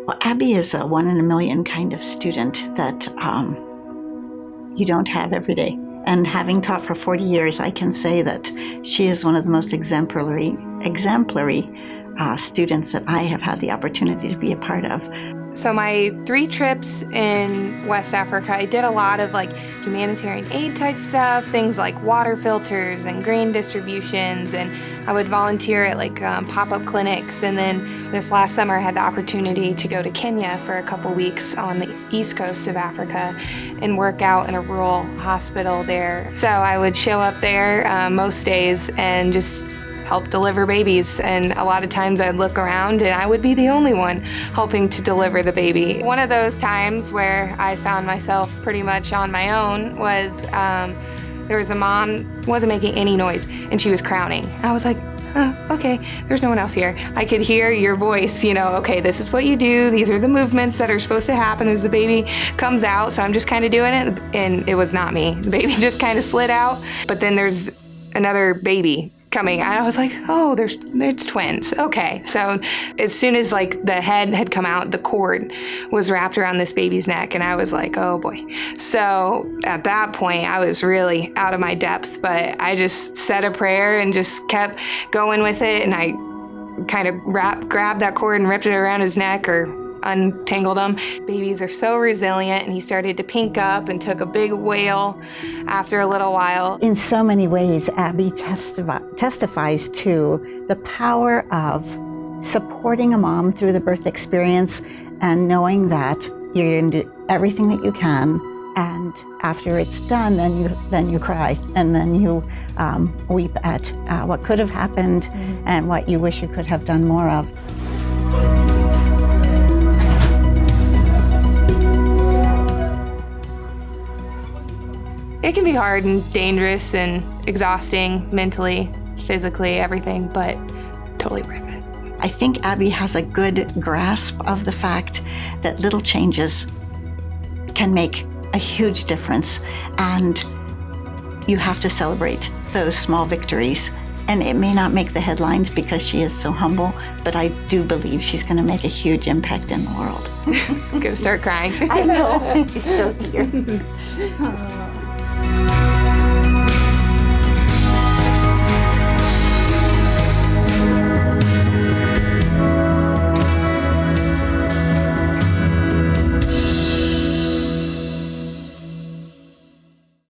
Well, Abby is a 1 in a million kind of student that you don't have every day. And having taught for 40 years, I can say that she is one of the most exemplary students that I have had the opportunity to be a part of. So my 3 trips in West Africa, I did a lot of humanitarian aid type stuff, things like water filters and grain distributions, and I would volunteer at pop-up clinics. And then this last summer I had the opportunity to go to Kenya for a couple weeks on the east coast of Africa and work out in a rural hospital there. So I would show up there most days and just help deliver babies, and a lot of times I'd look around and I would be the only one helping to deliver the baby. One of those times where I found myself pretty much on my own was there was a mom, wasn't making any noise, and she was crowning. I was like, oh, okay, there's no one else here. I could hear your voice, okay, this is what you do. These are the movements that are supposed to happen as the baby comes out. So I'm just kind of doing it, and it was not me. The baby just kind of slid out, but then there's another baby coming. And I was like, oh, it's twins. Okay. So as soon as the head had come out, the cord was wrapped around this baby's neck, and I was like, oh boy. So at that point, I was really out of my depth, but I just said a prayer and just kept going with it. And I kind of grabbed that cord and ripped it around his neck, or untangled him. Babies are so resilient, and he started to pink up and took a big wail after a little while. In so many ways, Abby testifies to the power of supporting a mom through the birth experience and knowing that you're going to do everything that you can, and after it's done, then you cry, and then you weep at what could have happened and what you wish you could have done more of. It can be hard and dangerous and exhausting mentally, physically, everything, but totally worth it. I think Abby has a good grasp of the fact that little changes can make a huge difference, and you have to celebrate those small victories. And it may not make the headlines because she is so humble, but I do believe she's going to make a huge impact in the world. I'm going to start crying. I know. She's so dear.